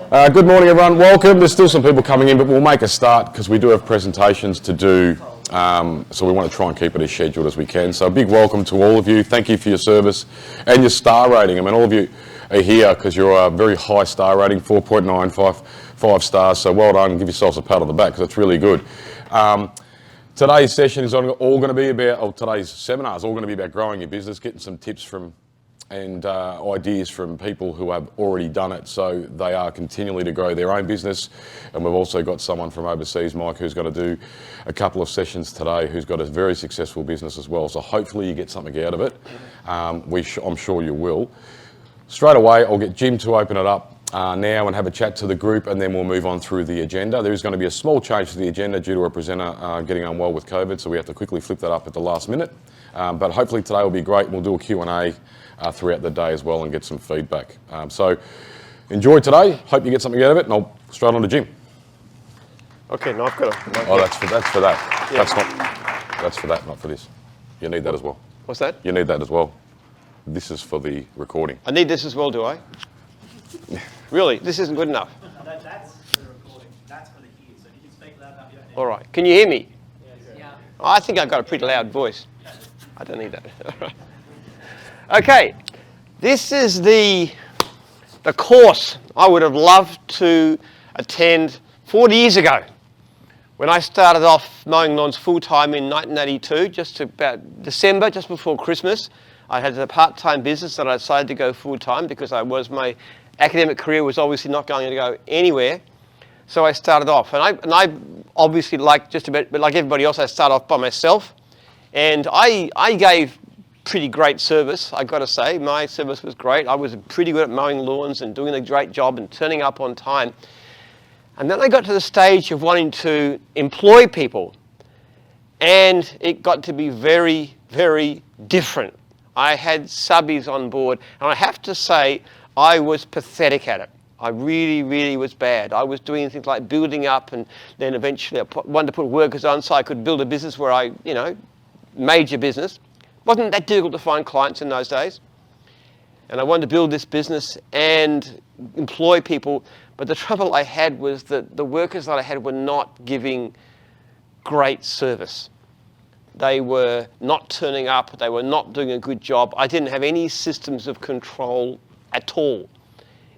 Good morning, everyone. Welcome. There's still some people coming in, but we'll make a start because we do have presentations to do. So we want to try and keep it as scheduled as we can. So a big welcome to all of you. Thank you for your service and your star rating. I mean, all of you are here because you're a very high star rating, 4.95 stars. So well done. Give yourselves a pat on the back because it's really good. Today's session is all going to be about, or today's seminar is all going to be about growing your business, getting some tips from and ideas from people who have already done it, so they are continually to grow their own business. And we've also got someone from overseas, Mike, who's going to do a couple of sessions today, who's got a very successful business as well. So hopefully you get something out of it. I'm sure you will. Straight away, I'll get Jim to open it up now and have a chat to the group, and then we'll move on through the agenda. There is going to be a small change to the agenda due to a presenter getting unwell with COVID, so we have to quickly flip that up at the last minute. But hopefully today will be great. We'll do a Q&A throughout the day as well and get some feedback. So enjoy today. Hope you get something out of it, and I'll straight on to Jim. Okay, now I've got a... Oh, that's for that. Yeah. That's for that, not for this. You need that as well. What's that? You need that as well. This is for the recording. I need this as well, do I? Really? This isn't good enough? No, that's for the recording. That's for the here. So if you can speak loud enough, you don't need. All right. Can you hear me? Yeah. I think I've got a pretty loud voice. I don't need that. Okay. This is the course I would have loved to attend 40 years ago when I started off mowing lawns full-time in 1982, just about December, just before Christmas. I had a part-time business that I decided to go full-time because my academic career was obviously not going to go anywhere. So I started off, and I obviously, like just about, but like everybody else, I started off by myself, and I gave pretty great service. I got to say, my service was great. I was pretty good at mowing lawns and doing a great job and turning up on time. And then I got to the stage of wanting to employ people, and it got to be very, very different. I had subbies on board, and I have to say, I was pathetic at it. I really, really was bad. I was doing things like building up, and then eventually I wanted to put workers on so I could build a business where I, major business. Wasn't that difficult to find clients in those days. And I wanted to build this business and employ people, but the trouble I had was that the workers that I had were not giving great service. They were not turning up, they were not doing a good job. I didn't have any systems of control at all.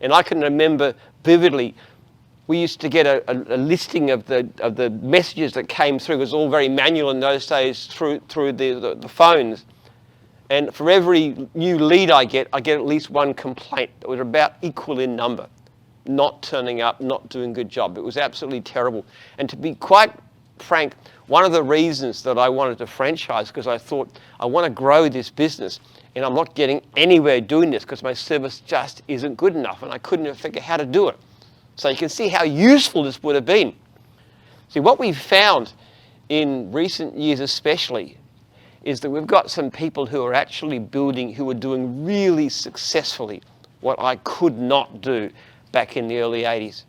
And I can remember vividly, we used to get a listing of the messages that came through. It was all very manual in those days through the phones. And for every new lead I get at least one complaint that was about equal in number. Not turning up, not doing a good job. It was absolutely terrible. And to be quite frank, one of the reasons that I wanted to franchise, because I thought I want to grow this business, and I'm not getting anywhere doing this because my service just isn't good enough, and I couldn't figure how to do it. So you can see how useful this would have been. See, what we've found in recent years especially is that we've got some people who are actually who are doing really successfully what I could not do back in the early 80s.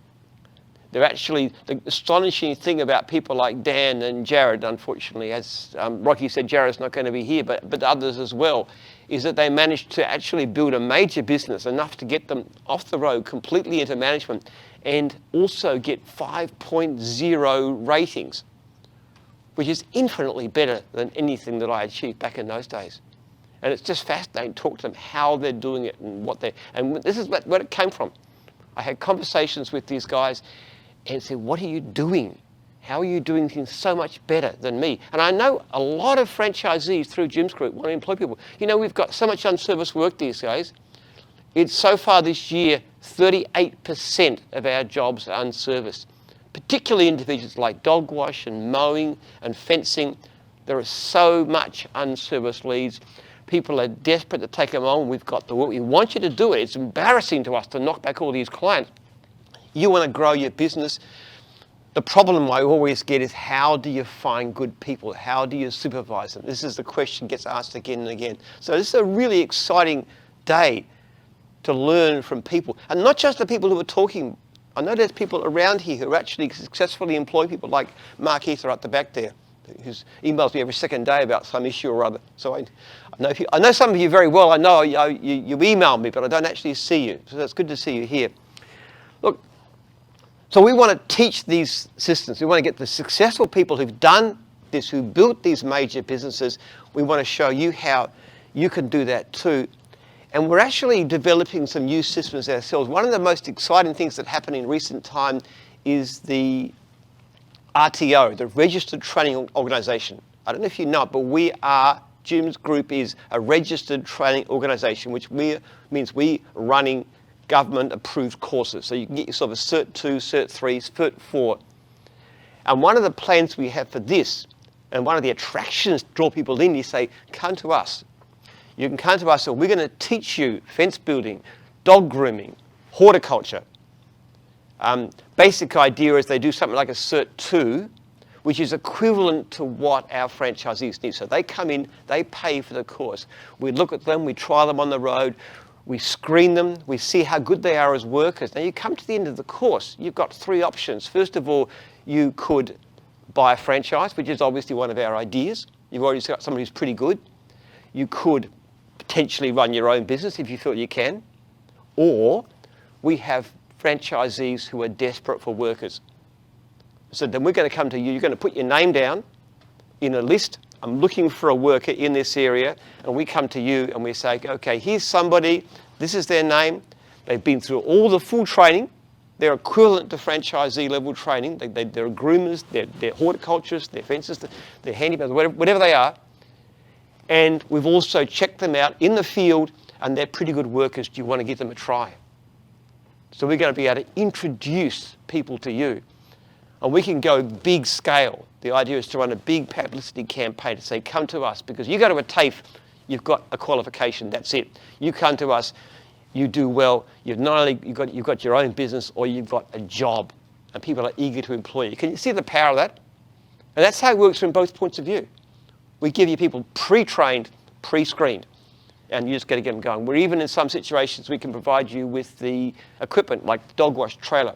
They're actually, the astonishing thing about people like Dan and Jared, unfortunately, as Rocky said, Jared's not going to be here, but others as well, is that they managed to actually build a major business enough to get them off the road completely into management and also get 5.0 ratings, which is infinitely better than anything that I achieved back in those days. And it's just fascinating to talk to them how they're doing it and this is where it came from. I had conversations with these guys and said, what are you doing? How are you doing things so much better than me? And I know a lot of franchisees through Jim's group want to employ people. We've got so much unserviced work these days. It's so far this year, 38% of our jobs are unserviced. Particularly individuals like dog wash and mowing and fencing. There is so much unserviced leads. People are desperate to take them on. We've got the work. We want you to do it. It's embarrassing to us to knock back all these clients. You want to grow your business. The problem I always get is, how do you find good people? How do you supervise them? This is the question that gets asked again and again. So this is a really exciting day to learn from people. And not just the people who are talking. I know there's people around here who actually successfully employ people, like Mark Ether at the back there, who emails me every second day about some issue or other. So I know some of you very well. I know you email me, but I don't actually see you. So it's good to see you here. Look, So we want to teach these systems. We want to get the successful people who've done this, who built these major businesses. We want to show you how you can do that too. And we're actually developing some new systems ourselves. One of the most exciting things that happened in recent time is the RTO, the Registered Training Organisation. I don't know if you know it, but Jim's group is a registered training organisation, which means we running government-approved courses. So you can get yourself a Cert 2, Cert 3, Cert 4. And one of the plans we have for this, and one of the attractions to draw people in, is say, come to us. You can come to us, and we're going to teach you fence building, dog grooming, horticulture. Basic idea is they do something like a Cert 2, which is equivalent to what our franchisees need. So they come in, they pay for the course. We look at them, we trial them on the road, we screen them, we see how good they are as workers. Now you come to the end of the course, you've got three options. First of all, you could buy a franchise, which is obviously one of our ideas. You've already got somebody who's pretty good. You could potentially run your own business if you feel you can. Or we have franchisees who are desperate for workers. So then we're going to come to you, you're going to put your name down in a list. I'm looking for a worker in this area, and we come to you and we say, okay, here's somebody, this is their name, they've been through all the full training, they're equivalent to franchisee level training, they're groomers, they're horticulturists, they're fencers, they're handymen, whatever they are, and we've also checked them out in the field, and they're pretty good workers. Do you want to give them a try? So we're going to be able to introduce people to you. And we can go big scale. The idea is to run a big publicity campaign to say, come to us, because you go to a TAFE, you've got a qualification, that's it. You come to us, you do well, you've not only you've got your own business, or you've got a job, and people are eager to employ you. Can you see the power of that? And that's how it works from both points of view. We give you people pre-trained, pre-screened, and you just got to get them going. We're even in some situations, we can provide you with the equipment, like the dog wash trailer,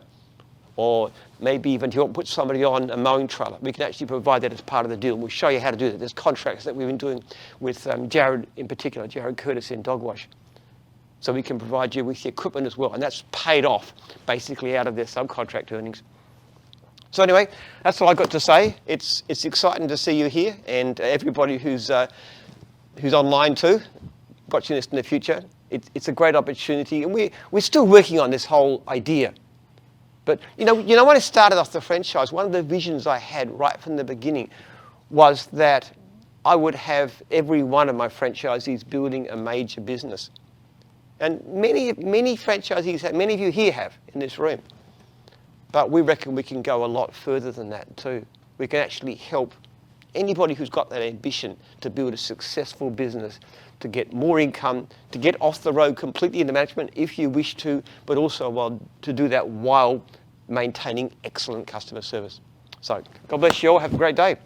or maybe even if you want to put somebody on a mowing trailer, we can actually provide that as part of the deal. We'll show you how to do that. There's contracts that we've been doing with Jared in particular, Jared Curtis in dog wash. So we can provide you with the equipment as well, and that's paid off basically out of their subcontract earnings. So anyway, that's all I've got to say. It's exciting to see you here, and everybody who's online too, watching this in the future. It's a great opportunity, and we're still working on this whole idea. But you know, when I started off the franchise, one of the visions I had right from the beginning was that I would have every one of my franchisees building a major business. And many franchisees have, many of you here have in this room. But we reckon we can go a lot further than that too. We can actually help anybody who's got that ambition to build a successful business, to get more income, to get off the road completely into management if you wish to, but also to do that while maintaining excellent customer service. So God bless you all. Have a great day.